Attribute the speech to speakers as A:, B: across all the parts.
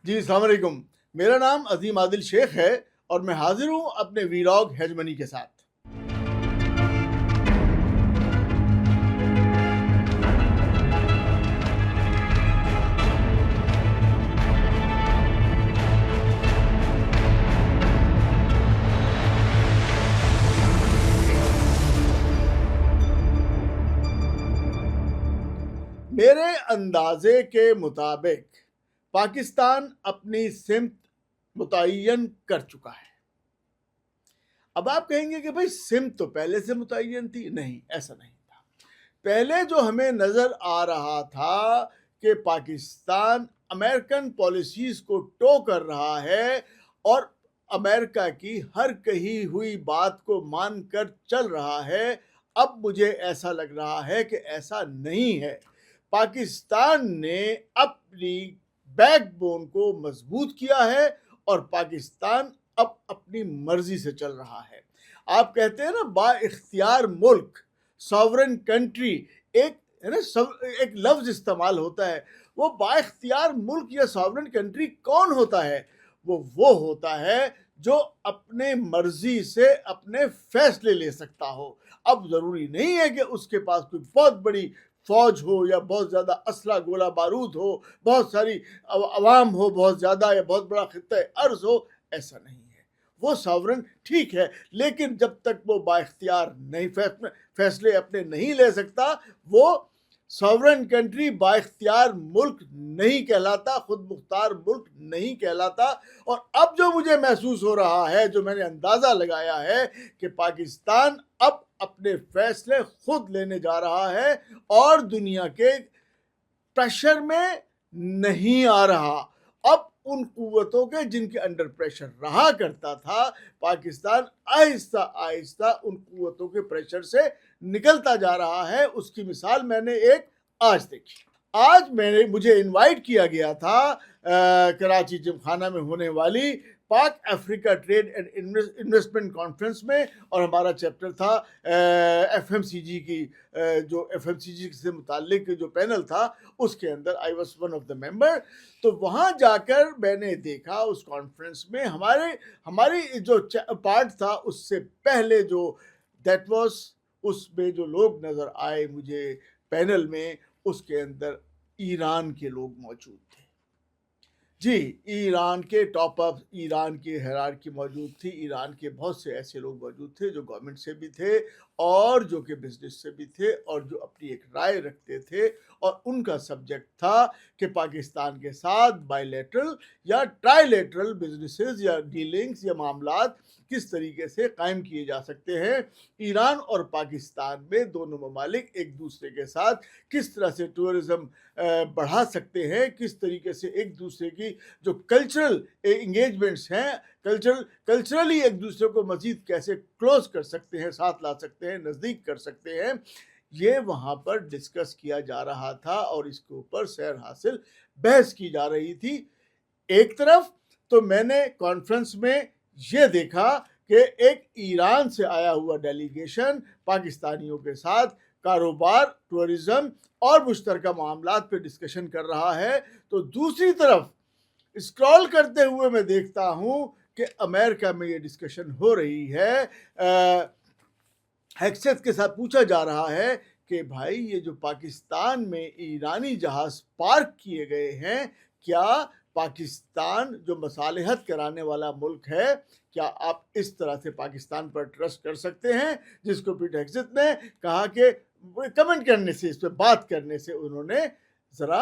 A: جی السلام علیکم. میرا نام عظیم عادل شیخ ہے اور میں حاضر ہوں اپنے ویلاگ ہیجمنی کے ساتھ. میرے اندازے کے مطابق پاکستان اپنی سمت متعین کر چکا ہے. اب آپ کہیں گے کہ بھائی سمت تو پہلے سے متعین تھی. نہیں، ایسا نہیں تھا. پہلے جو ہمیں نظر آ رہا تھا کہ پاکستان امریکن پالیسیز کو ٹو کر رہا ہے اور امریکہ کی ہر کہی ہوئی بات کو مان کر چل رہا ہے، اب مجھے ایسا لگ رہا ہے کہ ایسا نہیں ہے. پاکستان نے اپنی بیک بون کو مضبوط کیا ہے اور پاکستان اب اپنی مرضی سے چل رہا ہے. آپ کہتے ہیں نا با اختیار ملک، ساورن کنٹری، ایک لفظ استعمال ہوتا ہے. وہ با اختیار ملک یا ساورن کنٹری کون ہوتا ہے؟ وہ ہوتا ہے جو اپنے مرضی سے اپنے فیصلے لے سکتا ہو. اب ضروری نہیں ہے کہ اس کے پاس کوئی بہت بڑی فوج ہو یا بہت زیادہ اسلحہ گولہ بارود ہو، بہت ساری عوام ہو بہت زیادہ، یا بہت بڑا خطہ ارض ہو. ایسا نہیں ہے. وہ ساورن ٹھیک ہے، لیکن جب تک وہ با اختیار نہیں فیصلے اپنے نہیں لے سکتا، وہ ساورن کنٹری با اختیار ملک نہیں کہلاتا، خود مختار ملک نہیں کہلاتا. اور اب جو مجھے محسوس ہو رہا ہے، جو میں نے اندازہ لگایا ہے کہ پاکستان اب اپنے فیصلے خود لینے جا رہا ہے اور دنیا کے پریشر میں نہیں آ رہا. اب ان قوتوں کے جن کے انڈر پریشر رہا کرتا تھا، پاکستان آہستہ آہستہ ان قوتوں کے پریشر سے نکلتا جا رہا ہے. اس کی مثال میں نے ایک آج دیکھی. آج مجھے انوائٹ کیا گیا تھا کراچی جم خانہ میں ہونے والی پاک افریقہ ٹریڈ اینڈ انویسٹمنٹ کانفرنس میں، اور ہمارا چیپٹر تھا ایف ایم سی جی کی، جو ایف ایم سی جی سے متعلق جو پینل تھا اس کے اندر I was one of the member. تو وہاں جا کر میں نے دیکھا اس کانفرنس میں ہماری جو پارٹ تھا اس سے پہلے جو دیٹ واز، اس میں جو لوگ نظر آئے مجھے پینل میں، اس کے اندر ایران کے لوگ موجود تھے. جی، ایران کے ٹاپ اپ، ایران کی ہیرارکی موجود تھی. ایران کے بہت سے ایسے لوگ موجود تھے جو گورنمنٹ سے بھی تھے اور جو کہ بزنس سے بھی تھے اور جو اپنی ایک رائے رکھتے تھے. اور ان کا سبجیکٹ تھا کہ پاکستان کے ساتھ بائی لیٹرل یا ٹرائی لیٹرل بزنسز یا ڈیلنگز یا معاملات کس طریقے سے قائم کیے جا سکتے ہیں. ایران اور پاکستان میں دونوں ممالک ایک دوسرے کے ساتھ کس طرح سے ٹورزم بڑھا سکتے ہیں، کس طریقے سے ایک دوسرے کی جو کلچرل انگیجمنٹس ہیں، کلچرلی ایک دوسرے کو مزید کیسے کلوز کر سکتے ہیں، ساتھ لا سکتے ہیں، نزدیک کر سکتے ہیں. یہ وہاں پر ڈسکس کیا جا رہا تھا اور اس کے اوپر سیر حاصل بحث کی جا رہی تھی. ایک طرف تو میں نے کانفرنس میں یہ دیکھا کہ ایک ایران سے آیا ہوا ڈیلیگیشن پاکستانیوں کے ساتھ کاروبار، ٹورزم اور مشترکہ معاملات پہ ڈسکشن کر رہا ہے. تو دوسری طرف اسکرول کرتے ہوئے میں دیکھتا ہوں کہ امریکہ میں یہ ڈسکشن ہو رہی ہے. ہیکسیت کے ساتھ پوچھا جا رہا ہے کہ بھائی یہ جو پاکستان میں ایرانی جہاز پارک کیے گئے ہیں، کیا پاکستان جو مصالحت کرانے والا ملک ہے، کیا آپ اس طرح سے پاکستان پر ٹرسٹ کر سکتے ہیں؟ جس کو پیٹ ہیکسیت نے کہا کہ کمنٹ کرنے سے، اس پہ بات کرنے سے انہوں نے ذرا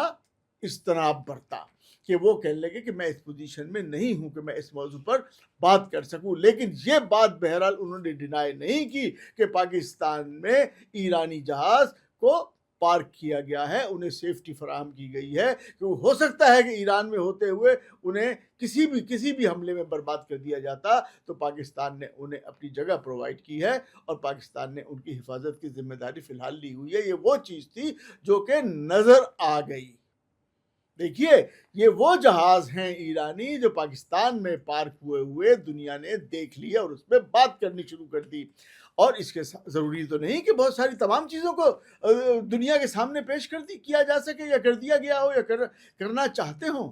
A: اجتناب برتا کہ وہ کہنے لگے کہ میں اس پوزیشن میں نہیں ہوں کہ میں اس موضوع پر بات کر سکوں. لیکن یہ بات بہرحال انہوں نے ڈینائی نہیں کی کہ پاکستان میں ایرانی جہاز کو پارک کیا گیا ہے، انہیں سیفٹی فراہم کی گئی ہے. کہ ہو سکتا ہے کہ ایران میں ہوتے ہوئے انہیں کسی بھی حملے میں برباد کر دیا جاتا، تو پاکستان نے انہیں اپنی جگہ پرووائڈ کی ہے اور پاکستان نے ان کی حفاظت کی ذمہ داری فی الحال لی ہوئی ہے. یہ وہ چیز تھی جو کہ نظر آ گئی. دیکھیے، یہ وہ جہاز ہیں ایرانی جو پاکستان میں پارک ہوئے دنیا نے دیکھ لیا اور اس میں بات کرنی شروع کر دی. اور اس کے ضروری تو نہیں کہ بہت ساری تمام چیزوں کو دنیا کے سامنے پیش کیا جا سکے یا کر دیا گیا ہو یا کرنا چاہتے ہوں.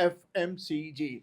A: FMCG?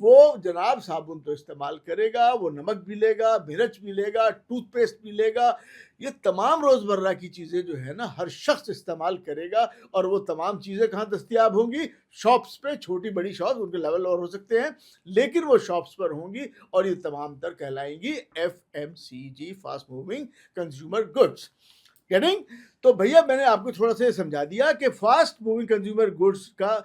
A: وہ جناب صابن تو استعمال کرے گا, وہ نمک بھی لے گا, مرچ بھی لے گا, ٹوتھ پیسٹ بھی لے گا. یہ تمام روزمرہ کی چیزیں جو ہے نا ہر شخص استعمال کرے گا, اور وہ تمام چیزیں کہاں دستیاب ہوں گی؟ شاپس پہ. چھوٹی بڑی شاپس, ان کے لیول اور ہو سکتے ہیں, لیکن وہ شاپس پر ہوں گی, اور یہ تمام تر کہلائیں گی FMCG, fast moving consumer goods. Getting? تو بھیا میں نے آپ کو تھوڑا سا یہ سمجھا دیا کہ فاسٹ موونگ کنزیومر گڈس کا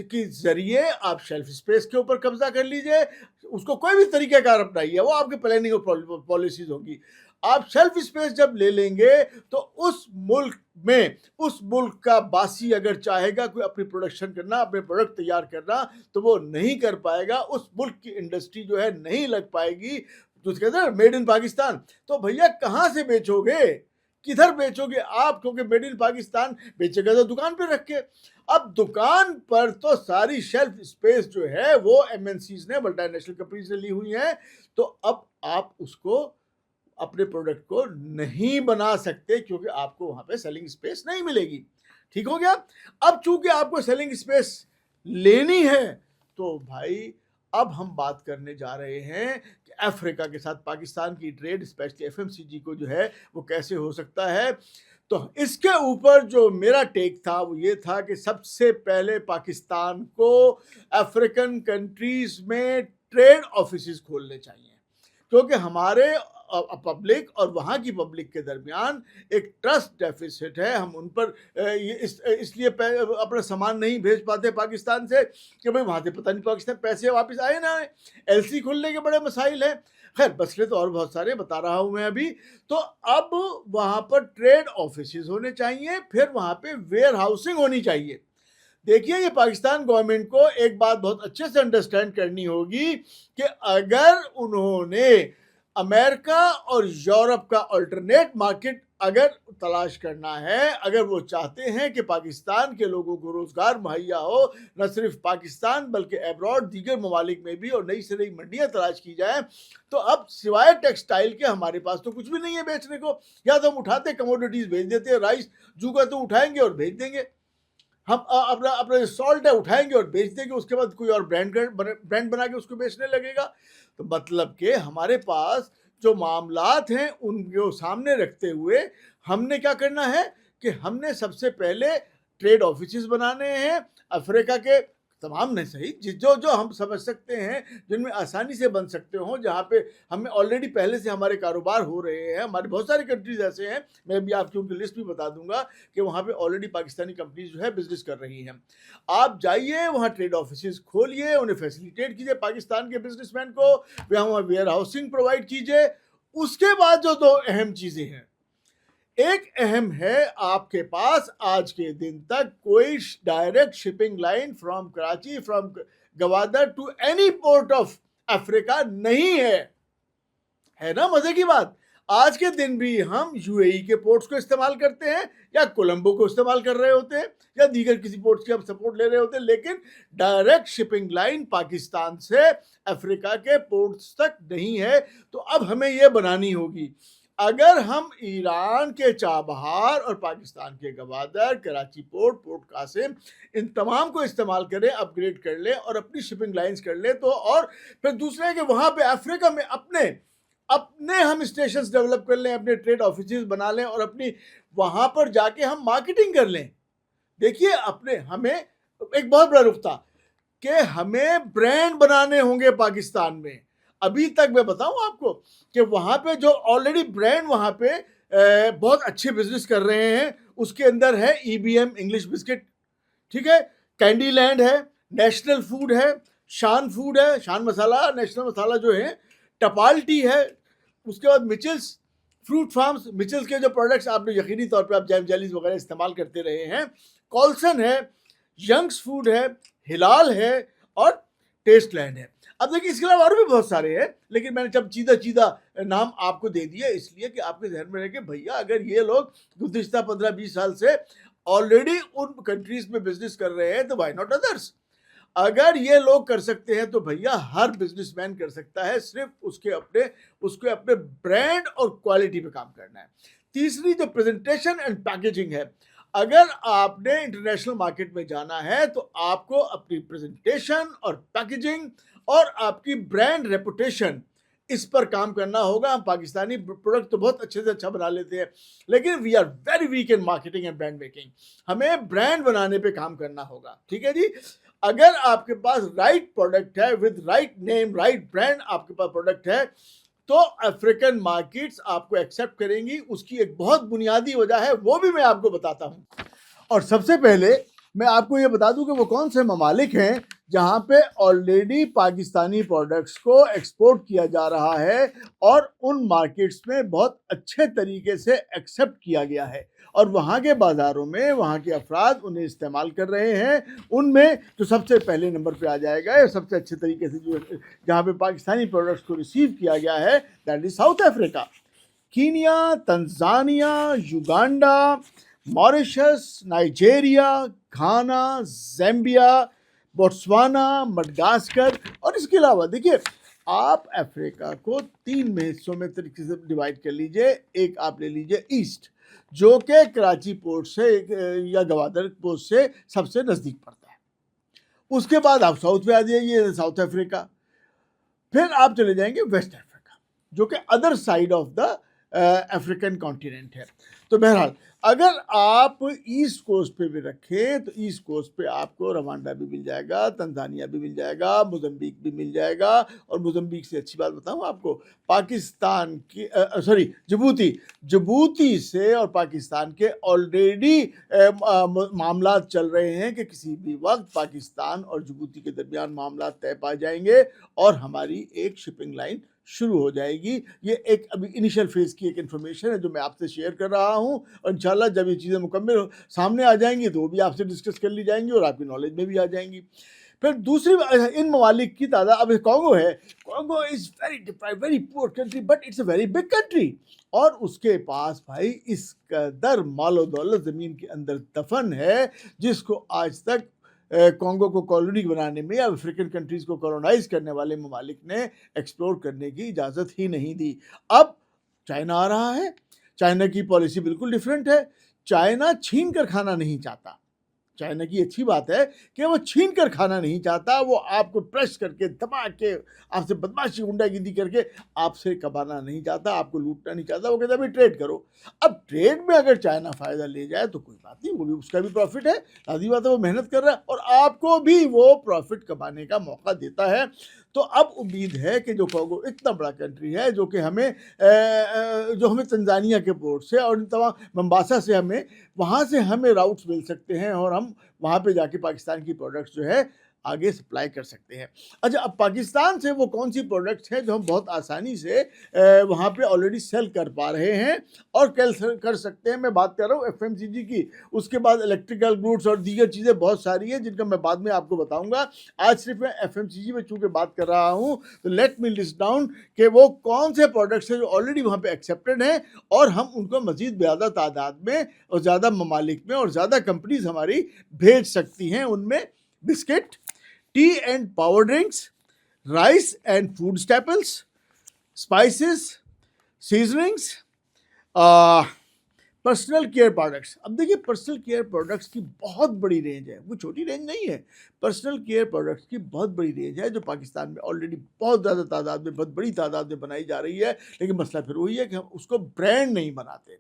A: کے ذریعے آپ شیلف اسپیس کے اوپر قبضہ کر لیجئے. اس کو کوئی بھی طریقہ کار اپنائیے, وہ آپ کے پلاننگ اور پالیسیز ہوں گی. آپ شیلف اسپیس جب لے لیں گے تو اس ملک کا باسی اگر چاہے گا کوئی اپنی پروڈکشن کرنا, اپنے پروڈکٹ تیار کرنا, تو وہ نہیں کر پائے گا. اس ملک کی انڈسٹری جو ہے نہیں لگ پائے گی, جو کہتے ہیں میڈ ان پاکستان. تو بھیا کہاں سے بیچو گے, کدھر بیچو گے آپ؟ کیونکہ میڈ ان پاکستان بیچے گا تو دکان پہ رکھ کے. اب دکان پر تو ساری شیلف اسپیس جو ہے وہ MNCs نے, ملٹی نیشنل کمپنیز نے لی ہوئی ہیں. تو اب آپ اس کو اپنے پروڈکٹ کو نہیں بنا سکتے, کیونکہ آپ کو وہاں پہ سیلنگ اسپیس نہیں ملے گی. ٹھیک ہو گیا؟ اب چونکہ آپ کو سیلنگ اسپیس لینی ہے, تو بھائی اب ہم بات کرنے جا رہے ہیں کہ افریقہ کے ساتھ پاکستان کی ٹریڈ, اسپیشلی FMCG کو جو ہے وہ کیسے ہو سکتا ہے. تو اس کے اوپر جو میرا ٹیک تھا وہ یہ تھا کہ سب سے پہلے پاکستان کو افریقن کنٹریز میں ٹریڈ آفیسز کھولنے چاہیے, کیونکہ ہمارے پبلک اور وہاں کی پبلک کے درمیان ایک ٹرسٹ ڈیفیسٹ ہے. ہم ان پر اس لیے اپنا سامان نہیں بھیج پاتے پاکستان سے کہ بھئی وہاں سے پتہ نہیں پاکستان پیسے واپس آئے نہ آئے. LC کھلنے کے بڑے مسائل ہیں. خیر مسئلے تو اور بہت سارے بتا رہا ہوں میں ابھی. تو اب وہاں پر ٹریڈ آفیسز ہونے چاہیے, پھر وہاں پہ ویئر ہاؤسنگ ہونی چاہیے. دیکھیے یہ پاکستان گورنمنٹ کو ایک بات بہت اچھے سے انڈرسٹینڈ کرنی ہوگی کہ اگر انہوں نے امریکہ اور یورپ کا الٹرنیٹ مارکیٹ اگر تلاش کرنا ہے, اگر وہ چاہتے ہیں کہ پاکستان کے لوگوں کو روزگار مہیا ہو, نہ صرف پاکستان بلکہ ایبراڈ دیگر ممالک میں بھی, اور نئی سے نئی منڈیاں تلاش کی جائیں, تو اب سوائے ٹیکسٹائل کے ہمارے پاس تو کچھ بھی نہیں ہے بیچنے کو. یا تو ہم اٹھاتے کموڈیٹیز بھیج دیتے ہیں, رائس جوگا تو اٹھائیں گے اور بھیج دیں گے, ہم اپنا سالٹ ہے اٹھائیں گے اور بیچ دیں گے, اس کے بعد کوئی اور برانڈ بنا کے اس کو بیچنے لگے گا. تو مطلب کہ ہمارے پاس جو معاملات ہیں ان کو سامنے رکھتے ہوئے ہم نے کیا کرنا ہے کہ ہم نے سب سے پہلے ٹریڈ آفیسز بنانے ہیں افریقہ کے تمام نہیں صحیح جو ہم سمجھ سکتے ہیں, جن میں آسانی سے بن سکتے ہوں, جہاں پہ ہمیں آلریڈی پہلے سے ہمارے کاروبار ہو رہے ہیں. ہمارے بہت ساری کنٹریز ایسے ہیں, میں بھی آپ کی ان کی لسٹ بھی بتا دوں گا کہ وہاں پہ آلریڈی پاکستانی کمپنیز جو ہے بزنس کر رہی ہیں. آپ جائیے وہاں ٹریڈ آفیسز کھولیے, انہیں فیسیلیٹیٹ کیجیے پاکستان کے بزنس مین کو, وہاں ویئر ہاؤسنگ پرووائڈ کیجیے. اس کے بعد جو دو اہم چیزیں ہیں, ایک اہم ہے آپ کے پاس آج کے دن تک کوئی direct shipping line from Karachi, from Gwadar to any port of Africa نہیں ہے. ہے نا مزے کی بات؟ آج کے دن بھی ہم UAE کے پورٹس کو استعمال کرتے ہیں, یا کولمبو کو استعمال کر رہے ہوتے ہیں, یا دیگر کسی پورٹس کی ہم سپورٹ لے رہے ہوتے ہیں, لیکن ڈائریکٹ شپنگ لائن پاکستان سے افریقہ کے پورٹس تک نہیں ہے. تو اب ہمیں یہ بنانی ہوگی. اگر ہم ایران کے چابہار اور پاکستان کے گوادر, کراچی پورٹ, پورٹ قاسم, ان تمام کو استعمال کریں, اپ گریڈ کر لیں اور اپنی شپنگ لائنز کر لیں, تو اور پھر دوسرے ہے کہ وہاں پہ افریقہ میں اپنے ہم اسٹیشنز ڈیولپ کر لیں, اپنے ٹریڈ آفیسز بنا لیں, اور اپنی وہاں پر جا کے ہم مارکیٹنگ کر لیں. دیکھیے ہمیں ایک بہت بڑا نقطہ کہ ہمیں برانڈ بنانے ہوں گے پاکستان میں. ابھی تک میں بتاؤں آپ کو کہ وہاں پہ جو آلریڈی برانڈ وہاں پہ بہت اچھے بزنس کر رہے ہیں, اس کے اندر ہے EBM انگلش بسکٹ, ٹھیک ہے, کینڈی لینڈ ہے, نیشنل فوڈ ہے, شان فوڈ ہے, شان مسالہ, نیشنل مسالہ جو ہے, ٹپالٹی ہے, اس کے بعد مچلس فروٹ فارمز, مچلس کے جو پروڈکٹس آپ نے یقینی طور پہ آپ جیم جیلیز وغیرہ استعمال کرتے رہے ہیں, کولسن ہے, ینگس فوڈ ہے, ہلال ہے, اور ٹیسٹ لینڈ ہے. اب دیکھیں اس کے علاوہ اور بھی بہت سارے ہیں, لیکن میں نے جب چیدہ نام آپ کو دے دیا اس لیے کہ آپ کے ذہن میں رہے کہ بھیا اگر یہ لوگ گزشتہ 15-20 سال سے آلریڈی ان کنٹریز میں بزنس کر رہے ہیں, تو وائی ناٹ ادرس. اگر یہ لوگ کر سکتے ہیں تو بھیا ہر بزنس مین کر سکتا ہے, صرف اس کے اپنے برانڈ اور کوالٹی پہ کام کرنا ہے. تیسری جو پریزنٹیشن اینڈ پیکیجنگ ہے, اگر آپ نے انٹرنیشنل مارکیٹ میں جانا ہے تو آپ کو اپنی پریزنٹیشن اور پیکیجنگ اور آپ کی برانڈ ریپوٹیشن اس پر کام کرنا ہوگا. ہم پاکستانی پروڈکٹ تو بہت اچھے سے اچھا بنا لیتے ہیں, لیکن we are very weak in marketing and brand making. ہمیں برانڈ بنانے پہ کام کرنا ہوگا. ٹھیک ہے جی. اگر آپ کے پاس رائٹ پروڈکٹ ہے with right name right brand آپ کے پاس پروڈکٹ ہے تو افریقن مارکیٹس آپ کو ایکسیپٹ کریں گی. اس کی ایک بہت بنیادی وجہ ہے, وہ بھی میں آپ کو بتاتا ہوں. اور سب سے پہلے میں آپ کو یہ بتا دوں کہ وہ کون سے ممالک ہیں جہاں پہ آلریڈی پاکستانی پروڈکٹس کو ایکسپورٹ کیا جا رہا ہے اور ان مارکیٹس میں بہت اچھے طریقے سے ایکسیپٹ کیا گیا ہے, اور وہاں کے بازاروں میں وہاں کے افراد انہیں استعمال کر رہے ہیں. ان میں جو سب سے پہلے نمبر پہ آ جائے گا, سب سے اچھے طریقے سے جو جہاں پہ پاکستانی پروڈکٹس کو ریسیو کیا گیا ہے, that is South Africa. Kenya, Tanzania, Uganda, Mauritius, Nigeria, Ghana, Zambia, Botswana, Madagascar. اور اس کے علاوہ دیکھیے آپ افریقہ کو 3 حصوں میں طریقے سے ڈیوائڈ کر لیجئے. ایک آپ لے لیجئے ایسٹ, جو کہ کراچی پورٹ سے یا گوادر پورٹ سے سب سے نزدیک پڑتا ہے. اس کے بعد آپ ساؤتھ پہ آ جائیے, ساؤتھ افریقہ. پھر آپ چلے جائیں گے ویسٹ افریقہ, جو کہ other side of the African continent ہے. تو بہرحال اگر آپ ایسٹ کوسٹ پہ بھی رکھیں تو ایسٹ کوسٹ پہ آپ کو روانڈا بھی مل جائے گا, تنزانیہ بھی مل جائے گا, موزمبیق بھی مل جائے گا. اور موزمبیق سے اچھی بات بتاؤں آپ کو, پاکستان کی جبوتی سے اور پاکستان کے آلریڈی معاملات چل رہے ہیں کہ کسی بھی وقت پاکستان اور جبوتی کے درمیان معاملات طے پا جائیں گے اور ہماری ایک شپنگ لائن شروع ہو جائے گی. یہ ایک ابھی انیشل فیز کی ایک انفارمیشن ہے جو میں آپ سے شیئر کر رہا ہوں, اور انشاءاللہ جب یہ چیزیں مکمل سامنے آ جائیں گی تو وہ بھی آپ سے ڈسکس کر لی جائیں گی اور آپ کی نالج میں بھی آ جائیں گی. پھر دوسری ان ممالک کی تعداد, اب کانگو ہے, Congo is very poor country but it's a very big country, اور اس کے پاس بھائی اس قدر مال و دولت زمین کے اندر دفن ہے جس کو آج تک کانگو کو کالونی بنانے میں یا افریقن کنٹریز کو کالونائز کرنے والے ممالک نے ایکسپلور کرنے کی اجازت ہی نہیں دی. اب چائنا آ رہا ہے, چائنا کی پالیسی بالکل ڈیفرنٹ ہے. چائنا چھین کر کھانا نہیں چاہتا. چائنا کی اچھی بات ہے کہ وہ چھین کر کھانا نہیں چاہتا, وہ آپ کو پریس کر کے دبا کے آپ سے بدماشی گنڈا گردی کر کے آپ سے کبانا نہیں چاہتا, آپ کو لوٹنا نہیں چاہتا. وہ کہتا ہے ابھی ٹریڈ کرو. اب ٹریڈ میں اگر چائنا فائدہ لے جائے تو کوئی بات نہیں, وہ بھی اس کا بھی پروفٹ ہے, لازمی بات ہے, وہ محنت کر رہا ہے اور آپ کو بھی وہ پروفٹ کمانے کا موقع دیتا ہے. تو اب امید ہے کہ جو کانگو اتنا بڑا کنٹری ہے جو کہ ہمیں تنزانیہ کے پورٹ سے اور تمام ممباسا سے وہاں سے ہمیں راؤٹس مل سکتے ہیں اور ہم وہاں پہ جا کے پاکستان کی پروڈکٹس جو ہے آگے سپلائی کر سکتے ہیں. اچھا, اب پاکستان سے وہ کون سی پروڈکٹس ہیں جو ہم بہت آسانی سے وہاں پہ آلریڈی سیل کر پا رہے ہیں اور کر سکتے ہیں. میں بات کر رہا ہوں ایف ایم سی جی کی, اس کے بعد الیکٹریکل گوڈس اور دیگر چیزیں بہت ساری ہیں جن کا میں بعد میں آپ کو بتاؤں گا. آج صرف میں ایف ایم سی جی میں چونکہ بات کر رہا ہوں تو لیٹ می لسٹ ڈاؤن کہ وہ کون سے پروڈکٹس ہیں جو آلریڈی وہاں پہ ایکسیپٹڈ ہیں اور ہم ان کو مزید زیادہ تعداد میں اور زیادہ ممالک میں اور زیادہ کمپنیز ہماری بھیج سکتی ہیں. ان میں biscuit, tea and power drinks, rice and food staples, spices, seasonings, personal care products. اب دیکھیے پرسنل کیئر پروڈکٹس کی بہت بڑی رینج ہے, وہ چھوٹی رینج نہیں ہے. پرسنل کیئر پروڈکٹس کی بہت بڑی رینج ہے جو پاکستان میں آلریڈی بہت زیادہ تعداد میں, بہت بڑی تعداد میں بنائی جا رہی ہے. لیکن مسئلہ پھر وہی ہے کہ ہم اس کو برانڈ نہیں بناتے,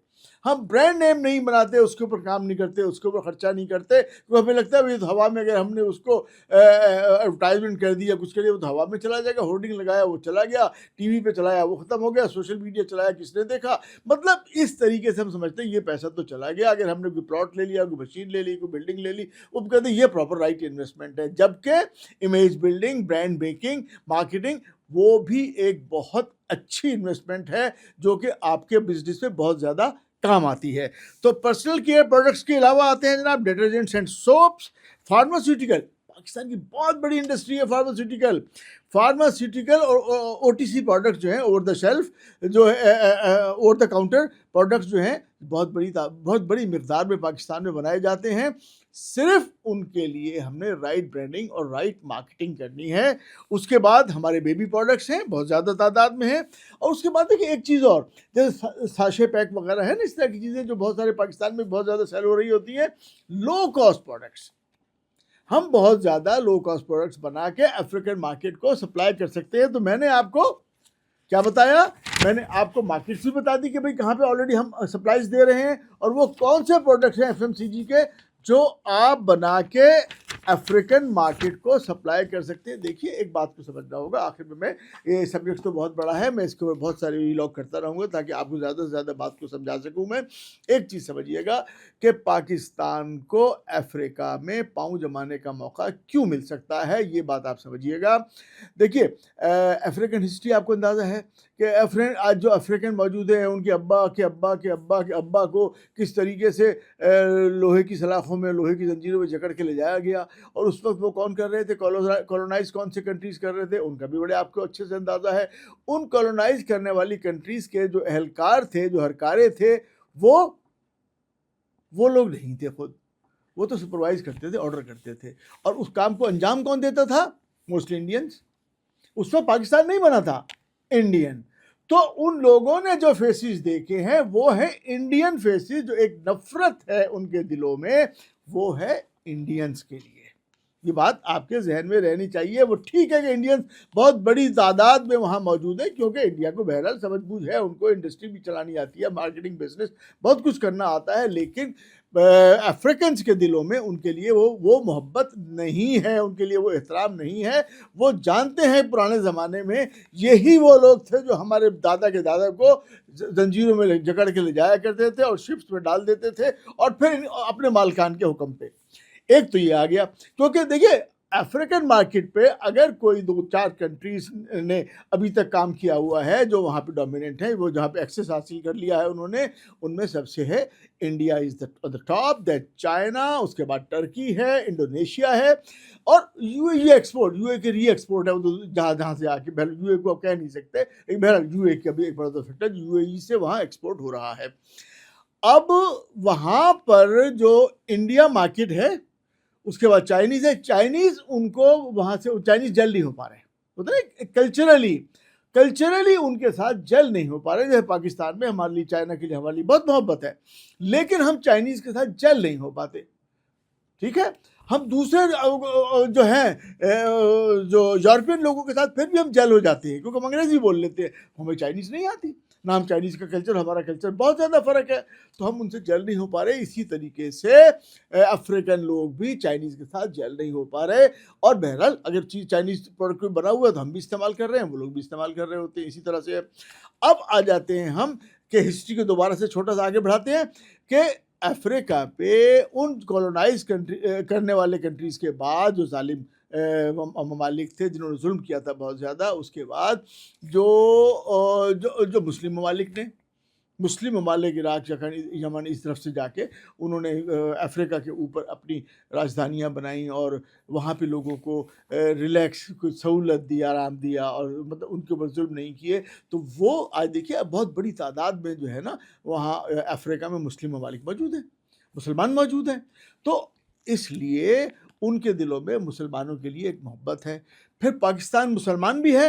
A: ہم برانڈ نیم نہیں بناتے, اس کے اوپر کام نہیں کرتے, اس کے اوپر خرچہ نہیں کرتے. تو ہمیں لگتا ہے ہوا میں اگر ہم نے اس کو ایڈورٹائزمنٹ کر دیا کچھ کے لیے وہ تو ہوا میں چلا جائے گا, ہورڈنگ لگایا وہ چلا گیا, ٹی وی پہ چلایا وہ ختم ہو گیا, سوشل میڈیا چلایا کس نے دیکھا. مطلب اس طریقے سے ہم سمجھتے ہیں یہ پیسہ تو چلا گیا. اگر ہم نے کوئی پلاٹ لے لیا, کوئی مشین لے لی, کوئی بلڈنگ لے لی, وہ کہتے ہیں یہ پراپر رائٹ انویسٹمنٹ ہے. جبکہ image building, brand making, marketing وہ بھی ایک بہت اچھی انویسٹمنٹ ہے جو کہ آپ کے بزنس میں بہت زیادہ کام آتی ہے. تو پرسنل کیئر پروڈکٹس کے علاوہ آتے ہیں جناب detergents and soaps, pharmaceutical. Pakistan کی بہت بڑی انڈسٹری ہے فارماسیوٹیکل اور او ٹی سی پروڈکٹس جو ہیں, اوور دا شیلف جو ہے, اوور دا کاؤنٹر پروڈکٹس جو ہیں بہت بڑی مقدار میں پاکستان میں بنائے جاتے ہیں. صرف ان کے لیے ہم نے رائٹ برانڈنگ اور رائٹ مارکیٹنگ کرنی ہے. اس کے بعد ہمارے بیبی پروڈکٹس ہیں, بہت زیادہ تعداد میں ہیں. اور اس کے بعد دیکھیں ایک چیز اور, جیسے ساشے پیک وغیرہ ہے نا, اس طرح کی چیزیں جو بہت سارے پاکستان میں بہت زیادہ سیل ہو رہی ہوتی ہیں. لو کاسٹ پروڈکٹس, ہم بہت زیادہ لو کاسٹ پروڈکٹس بنا کے افریقن مارکیٹ کو سپلائی کر سکتے ہیں. تو میں نے آپ کو کیا بتایا؟ میں نے آپ کو مارکیٹس بھی بتا دی کہ بھئی کہاں پہ آلریڈی ہم سپلائیز دے رہے ہیں اور وہ کون سے پروڈکٹس ہیں ایف ایم سی جی کے جو آپ بنا کے افریقن مارکیٹ کو سپلائی کر سکتے ہیں. دیکھیے ایک بات کو سمجھنا ہوگا آخر میں یہ سبجیکٹ تو بہت بڑا ہے, میں اس کے اوپر بہت سارے ویلاگ کرتا رہوں گا تاکہ آپ کو زیادہ سے زیادہ بات کو سمجھا سکوں. میں ایک چیز سمجھیے گا کہ پاکستان کو افریقہ میں پاؤں جمانے کا موقع کیوں مل سکتا ہے, یہ بات آپ سمجھیے گا. دیکھیے افریقن ہسٹری آپ کو اندازہ ہے کہ آج جو افریقن موجود ہیں ان کے ابا کے ابا کے ابا کے ابا کو کس طریقے سے لوہے کی سلاخوں میں لوہے کی زنجیروں میں جکڑ کے لے جایا گیا, اور اس وقت وہ کون کر رہے تھے, کولونائز کون سے کنٹریز کر رہے تھے, ان کا بھی بڑے آپ کو اچھے سے اندازہ ہے. ان کولونائز کرنے والی کنٹریز کے جو اہلکار تھے, جو ہرکارے تھے, وہ لوگ نہیں تھے خود, وہ تو سپروائز کرتے تھے, آرڈر کرتے تھے, اور اس کام کو انجام کون دیتا تھا؟ Mostly Indians. اس وقت پاکستان نہیں بنا تھا, انڈین. تو ان لوگوں نے جو فیسز دیکھے ہیں وہ ہیں انڈین فیسز, جو ایک نفرت ہے ان کے دلوں میں وہ ہے انڈینز کے لیے. یہ بات آپ کے ذہن میں رہنی چاہیے. وہ ٹھیک ہے کہ انڈینز بہت بڑی تعداد میں وہاں موجود ہیں, کیونکہ انڈیا کو بہرحال سمجھ بوجھ ہے, ان کو انڈسٹری بھی چلانی آتی ہے, مارکیٹنگ بزنس بہت کچھ کرنا آتا ہے, لیکن افریقنز کے دلوں میں ان کے لیے وہ محبت نہیں ہے, ان کے لیے وہ احترام نہیں ہے. وہ جانتے ہیں پرانے زمانے میں یہی وہ لوگ تھے جو ہمارے دادا کے دادا کو زنجیروں میں جکڑ کے لے جایا کرتے تھے اور شپس میں ڈال دیتے تھے, اور پھر اپنے مالکان کے حکم پہ. ایک تو یہ آ گیا, کیونکہ دیکھیے افریقن مارکیٹ پہ اگر کوئی 2-4 کنٹریز نے ابھی تک کام کیا ہوا ہے جو وہاں پہ ڈومیننٹ ہے, وہ جہاں پہ ایکسیس حاصل کر لیا ہے انہوں نے, ان میں سب سے ہے India is the top, that China, اس کے بعد ٹرکی ہے, انڈونیشیا ہے, اور U A E export, U A کے ری ایکسپورٹ ہے وہ جہاں سے آ کے, یو اے کو آپ کہہ نہیں سکتے, لیکن بہرحال یو اے کا بھی ایک بڑا فیکٹر یو اے ای سے وہاں ایکسپورٹ ہو رہا ہے. اب وہاں پر جو انڈیا مارکیٹ ہے, اس کے بعد چائنیز ہے. چائنیز ان کو وہاں سے چائنیز جل نہیں ہو پا رہے, ہوتا ہے کلچرلی ان کے ساتھ جل نہیں ہو پا رہے. جیسے پاکستان میں ہمارے لیے چائنا کے لیے ہمارے لیے بہت محبت ہے, لیکن ہم چائنیز کے ساتھ جل نہیں ہو پاتے. ٹھیک ہے, ہم دوسرے جو ہیں جو یورپین لوگوں کے ساتھ پھر بھی ہم جل ہو جاتے ہیں, کیونکہ ہم انگریزی بول لیتے ہیں, ہمیں چائنیز نہیں آتی, نہ ہم چائنیز کا کلچر, ہمارا کلچر بہت زیادہ فرق ہے, تو ہم ان سے جل نہیں ہو پا رہے. اسی طریقے سے افریقن لوگ بھی چائنیز کے ساتھ جل نہیں ہو پا رہے, اور بہرحال اگر چائنیز پروڈکٹ بنا ہوا ہے تو ہم بھی استعمال کر رہے ہیں, وہ لوگ بھی استعمال کر رہے ہوتے ہیں. اسی طرح سے اب آ جاتے ہیں ہم کہ ہسٹری کو دوبارہ سے چھوٹا سا آگے بڑھاتے ہیں کہ افریقہ پہ ان کولونائز کرنے والے کنٹریز کے بعد جو ظالم ممالک تھے جنہوں نے ظلم کیا تھا بہت زیادہ, اس کے بعد جو مسلم ممالک نے, مسلم ممالک عراق, یمن, اس طرف سے جا کے انہوں نے افریقہ کے اوپر اپنی راجدھانیاں بنائیں اور وہاں پہ لوگوں کو ریلیکس, کوئی سہولت دی, آرام دیا, اور مطلب ان کے اوپر ظلم نہیں کیے. تو وہ آج دیکھیے بہت بڑی تعداد میں جو ہے نا وہاں افریقہ میں مسلم ممالک موجود ہیں, مسلمان موجود ہیں. تو اس لیے ان کے دلوں میں مسلمانوں کے لیے ایک محبت ہے. پھر پاکستان مسلمان بھی ہے,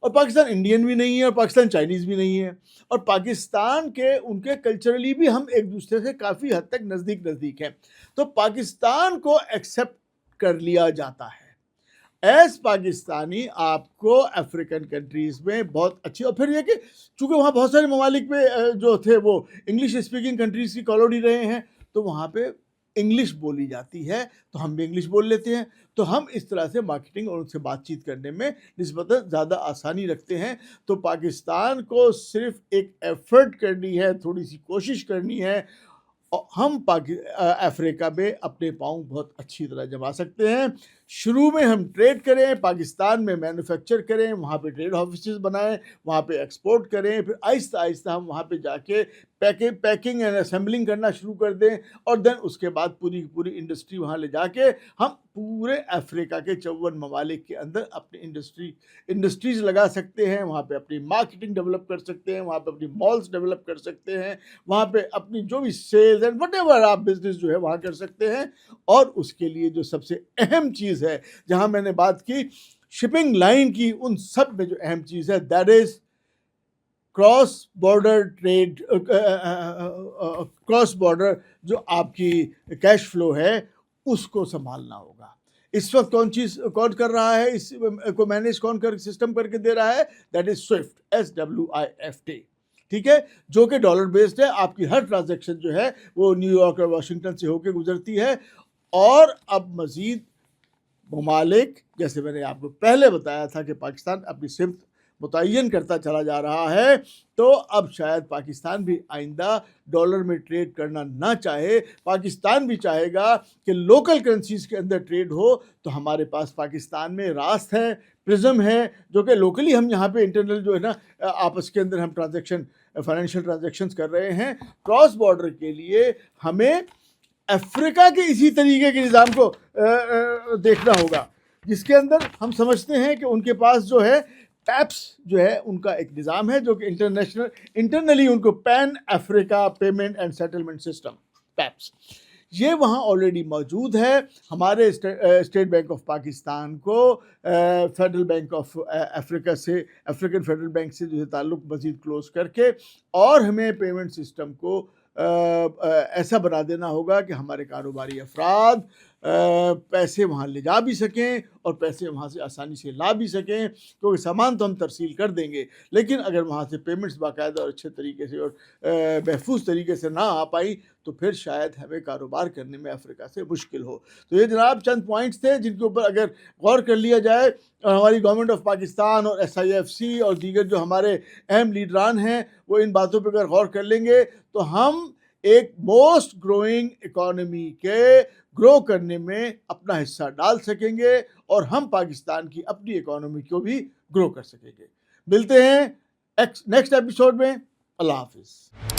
A: اور پاکستان انڈین بھی نہیں ہے, اور پاکستان چائنیز بھی نہیں ہے, اور پاکستان کے ان کے کلچرلی بھی ہم ایک دوسرے سے کافی حد تک نزدیک ہیں. تو پاکستان کو ایکسیپٹ کر لیا جاتا ہے ایز پاکستانی. آپ کو افریقن کنٹریز میں بہت اچھی, اور پھر یہ کہ چونکہ وہاں بہت سارے ممالک میں جو تھے وہ انگلش اسپیکنگ کنٹریز کی کالونی رہے ہیں, تو وہاں پہ انگلش بولی جاتی ہے, تو ہم بھی انگلش بول لیتے ہیں. تو ہم اس طرح سے مارکیٹنگ اور ان سے بات چیت کرنے میں نسبتاً زیادہ آسانی رکھتے ہیں. تو پاکستان کو صرف ایک ایفرٹ کرنی ہے, تھوڑی سی کوشش کرنی ہے, ہم افریقہ میں اپنے پاؤں بہت اچھی طرح جما سکتے ہیں. شروع میں ہم ٹریڈ کریں, پاکستان میں مینوفیکچر کریں, وہاں پہ ٹریڈ آفیسز بنائیں, وہاں پہ ایکسپورٹ کریں, پھر آہستہ آہستہ ہم وہاں پہ جا کے پیکنگ اینڈ اسمبلنگ کرنا شروع کر دیں, اور دین اس کے بعد پوری انڈسٹری وہاں لے جا کے ہم پورے افریقہ کے 54 ممالک کے اندر اپنی انڈسٹریز لگا سکتے ہیں. وہاں پہ اپنی مارکیٹنگ ڈیولپ کر سکتے ہیں, وہاں پہ اپنی مالز ڈیولپ کر سکتے ہیں, وہاں پہ اپنی جو بھی سیلز اینڈ وٹ ایور آپ بزنس جو ہے وہاں کر سکتے ہیں. اور اس کے لیے جو سب سے اہم چیز ہے, جہاں میں نے بات کی شپنگ لائن کی, ان سب میں جو اہم چیز ہے that is cross border trade, cross border جو آپ کی کیش فلو ہے اس کو سنبھالنا ہوگا. اس وقت کون کر رہا ہے، اس کو مینیج کون کر سسٹم کر کے دے رہا ہے؟ دیٹ از سوئفٹ، SWIFT، ٹھیک ہے، جو کہ ڈالر بیسڈ ہے. آپ کی ہر ٹرانزیکشن جو ہے وہ نیو یارک اور واشنگٹن سے ہو کے گزرتی ہے. اور اب مزید ممالک، جیسے میں نے آپ کو پہلے بتایا تھا کہ پاکستان اپنی سمت متعین کرتا چلا جا رہا ہے، تو اب شاید پاکستان بھی آئندہ ڈالر میں ٹریڈ کرنا نہ چاہے. پاکستان بھی چاہے گا کہ لوکل کرنسیز کے اندر ٹریڈ ہو. تو ہمارے پاس پاکستان میں راست ہے، پرزم ہے، جو کہ لوکلی ہم یہاں پہ انٹرنل جو ہے نا آپس کے اندر ہم فائنینشیل ٹرانزیکشنز کر رہے ہیں. کراس بارڈر کے لیے ہمیں افریقہ کے اسی طریقے کے نظام کو دیکھنا ہوگا، جس کے اندر ہم سمجھتے ہیں کہ ان کے پاس جو ہے پیپس جو ہے ان کا ایک نظام ہے، جو کہ انٹرنلی ان کو pan Africa payment and settlement system PAPSS, یہ وہاں آلریڈی موجود ہے. ہمارے اسٹیٹ بینک آف پاکستان کو فیڈرل بینک آف افریقہ سے، افریقن فیڈرل بینک سے جو ہے تعلق مزید کلوز کر کے، اور ہمیں پیمنٹ سسٹم کو ایسا بنا دینا ہوگا کہ ہمارے کاروباری افراد پیسے وہاں لے جا بھی سکیں اور پیسے وہاں سے آسانی سے لا بھی سکیں، کیونکہ سامان تو ہم ترسیل کر دیں گے، لیکن اگر وہاں سے پیمنٹس باقاعدہ اور اچھے طریقے سے اور محفوظ طریقے سے نہ آ پائی تو پھر شاید ہمیں کاروبار کرنے میں افریقہ سے مشکل ہو. تو یہ جناب چند پوائنٹس تھے جن کے اوپر اگر غور کر لیا جائے، اور ہماری گورنمنٹ آف پاکستان اور SIFC اور دیگر جو ہمارے اہم لیڈران ہیں وہ ان باتوں پہ اگر غور کر لیں گے تو ہم ایک موسٹ گروئنگ اکانومی کے گرو کرنے میں اپنا حصہ ڈال سکیں گے، اور ہم پاکستان کی اپنی اکانومی کو بھی گرو کر سکیں گے. ملتے ہیں نیکسٹ ایپیسوڈ میں. اللہ حافظ.